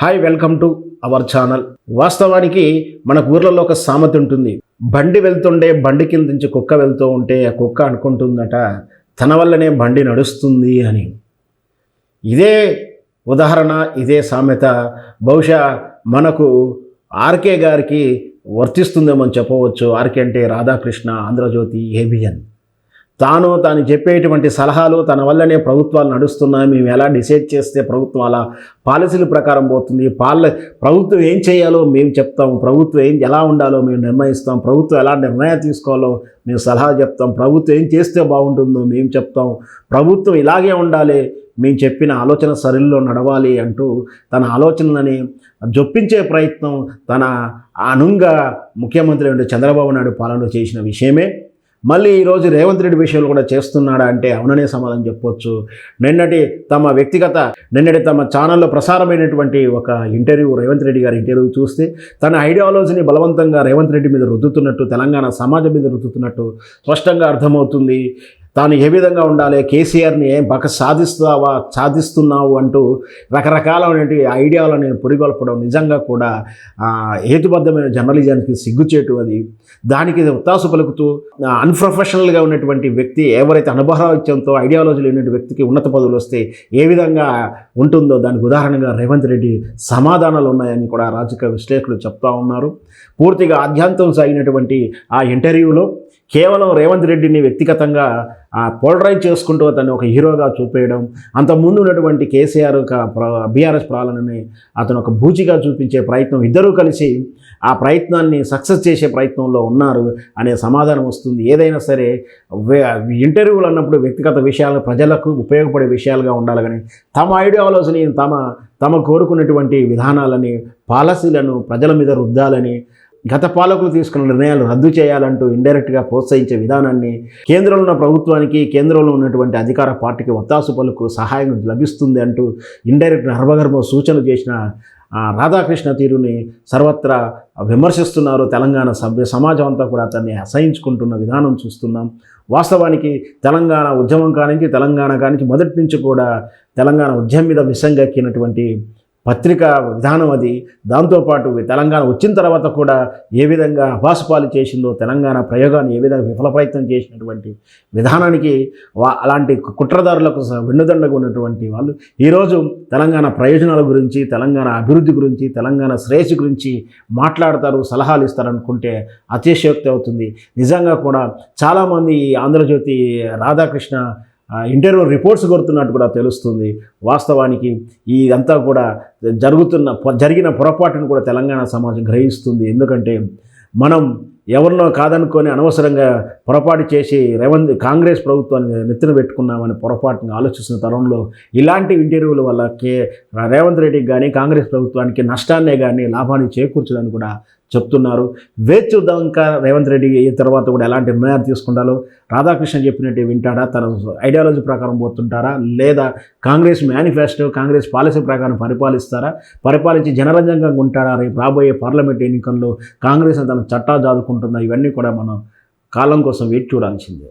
Hi, welcome to our channel. వాస్తవానికి మనకు ఊర్లలో ఒక సామెత ఉంటుంది. బండి వెళ్తుండే బండి కింద నుంచి కుక్క వెళ్తూ ఉంటే ఆ కుక్క అనుకుంటుందట తన వల్లనే బండి నడుస్తుంది అని. ఇదే ఉదాహరణ, ఇదే సామెత బహుశా మనకు ఆర్కే గారికి వర్తిస్తుందేమో అని చెప్పవచ్చు. ఆర్కే అంటే రాధాకృష్ణ, ఆంధ్రజ్యోతి, ఏబిఎన్. తాను చెప్పేటువంటి సలహాలు తన వల్లనే ప్రభుత్వాలు నడుస్తున్నాయి, మేము ఎలా డిసైడ్ చేస్తే ప్రభుత్వం అలా పాలసీల ప్రకారం పోతుంది, ప్రభుత్వం ఏం చేయాలో మేము చెప్తాం, ప్రభుత్వం ఎలా ఉండాలో మేము నిర్ణయిస్తాం, ప్రభుత్వం ఎలా నిర్ణయాలు తీసుకోవాలో మేము సలహా చెప్తాం, ప్రభుత్వం ఏం చేస్తే బాగుంటుందో మేము చెప్తాం, ప్రభుత్వం ఇలాగే ఉండాలి, మేము చెప్పిన ఆలోచన సరిల్లో నడవాలి అంటూ తన ఆలోచనలని జొప్పించే ప్రయత్నం తన అనుంగా ముఖ్యమంత్రి చంద్రబాబు నాయుడు పాలనలో చేసిన విషయమే. మళ్ళీ ఈరోజు రేవంత్ రెడ్డి విషయంలో కూడా చేస్తున్నాడా అంటే అవుననే సమాధానం చెప్పొచ్చు. నిన్నటి తమ ఛానల్లో ప్రసారమైనటువంటి ఒక ఇంటర్వ్యూ, రేవంత్ రెడ్డి గారి ఇంటర్వ్యూ చూస్తే తన ఐడియాలజీని బలవంతంగా రేవంత్ రెడ్డి మీద రుద్దుతున్నట్టు, తెలంగాణ సమాజం మీద రుద్దుతున్నట్టు స్పష్టంగా అర్థమవుతుంది. తాను ఏ విధంగా ఉండాలి, కేసీఆర్ని ఏం పక్క సాధిస్తున్నావు అంటూ రకరకాలైనటువంటి ఐడియాలను పురిగొల్పడం నిజంగా కూడా హేతుబద్ధమైన జర్నలిజానికి సిగ్గుచేటు. అది దానికి ఒత్తాసు పలుకుతూ అన్ప్రొఫెషనల్గా ఉన్నటువంటి వ్యక్తి, ఎవరైతే అనుభవాత్యంతో ఐడియాలజీ లేని వ్యక్తికి ఉన్నత పదవులు వస్తే ఏ విధంగా ఉంటుందో దానికి ఉదాహరణగా రేవంత్ రెడ్డి సమాధానాలు ఉన్నాయని కూడా రాజకీయ విశ్లేషకులు చెప్తా ఉన్నారు. పూర్తిగా ఆద్యాంతం సాగినటువంటి ఆ ఇంటర్వ్యూలో కేవలం రేవంత్ రెడ్డిని వ్యక్తిగతంగా పోలరైజ్ చేసుకుంటూ అతన్ని ఒక హీరోగా చూపేయడం, అంతకుముందు ఉన్నటువంటి కేసీఆర్ బీఆర్ఎస్ పాలనని అతను ఒక బూచిగా చూపించే ప్రయత్నం, ఇద్దరూ కలిసి ఆ ప్రయత్నాన్ని సక్సెస్ చేసే ప్రయత్నంలో ఉన్నారు అనే సమాధానం వస్తుంది. ఏదైనా సరే ఇంటర్వ్యూలు అన్నప్పుడు వ్యక్తిగత విషయాలు ప్రజలకు ఉపయోగపడే విషయాలుగా ఉండాలి, కానీ తమ ఐడియాలజీని తమ కోరుకున్నటువంటి విధానాలని, పాలసీలను ప్రజల మీద రుద్దాలని, గత పాలకులు తీసుకున్న నిర్ణయాలు రద్దు చేయాలంటూ ఇండైరెక్ట్గా ప్రోత్సహించే విధానాన్ని, కేంద్రంలో ఉన్న ప్రభుత్వానికి, కేంద్రంలో ఉన్నటువంటి అధికార పార్టీకి ఒత్తాసు పలుకు సహాయం లభిస్తుంది అంటూ ఇండైరెక్ట్ నర్మగర్భ సూచనలు చేసిన రాధాకృష్ణ తీరుని సర్వత్రా విమర్శిస్తున్నారు. తెలంగాణ సమాజం అంతా కూడా అతన్ని అసహించుకుంటున్న విధానం చూస్తున్నాం. వాస్తవానికి తెలంగాణ ఉద్యమం కానించి మొదటి నుంచి కూడా తెలంగాణ ఉద్యమం మీద విషంగెక్కినటువంటి పత్రికా విధానం అది. దాంతోపాటు తెలంగాణ వచ్చిన తర్వాత కూడా ఏ విధంగా అభాసుపాలు చేసిందో, తెలంగాణ ప్రయోగాన్ని ఏ విధంగా విఫల ప్రయత్నం చేసినటువంటి విధానానికి అలాంటి కుట్రదారులకు వెన్నుదండగా ఉన్నటువంటి వాళ్ళు ఈరోజు తెలంగాణ ప్రయోజనాల గురించి, తెలంగాణ అభివృద్ధి గురించి, తెలంగాణ శ్రేయస్సు గురించి మాట్లాడతారు, సలహాలు ఇస్తారనుకుంటే అతిశయోక్తి అవుతుంది. నిజంగా కూడా చాలామంది ఆంధ్రజ్యోతి రాధాకృష్ణ ఇంటర్వ్యూ రిపోర్ట్స్ కొడుతున్నట్టు కూడా తెలుస్తుంది. వాస్తవానికి ఇదంతా కూడా జరిగిన పొరపాటును కూడా తెలంగాణ సమాజం గ్రహిస్తుంది. ఎందుకంటే మనం ఎవరినో కాదనుకొని అనవసరంగా పొరపాటు చేసి కాంగ్రెస్ ప్రభుత్వాన్ని నెత్తిన పెట్టుకున్నామని పొరపాటును ఆలోచిస్తున్న తరంలో ఇలాంటి ఇంటర్వ్యూల వల్ల రేవంత్ రెడ్డికి కానీ కాంగ్రెస్ ప్రభుత్వానికి నష్టాన్నే కానీ లాభాన్ని చేకూర్చదని కూడా చెప్తున్నారు. వేచి చూద్దాం ఇంకా రేవంత్ రెడ్డి తర్వాత కూడా ఎలాంటి నిర్ణయాలు తీసుకుంటారో. రాధాకృష్ణ చెప్పినట్టు వింటాడా, తన ఐడియాలజీ ప్రకారం పోతుంటారా, లేదా కాంగ్రెస్ మేనిఫెస్టో, కాంగ్రెస్ పాలసీ ప్రకారం పరిపాలించి జనరంజకంగా ఉంటాడా, రేపు రాబోయే పార్లమెంట్ ఎన్నికల్లో కాంగ్రెస్ తన చట్టా జాదుకుంటుందా, ఇవన్నీ కూడా మనం కాలం కోసం వేచి చూడాల్సిందే.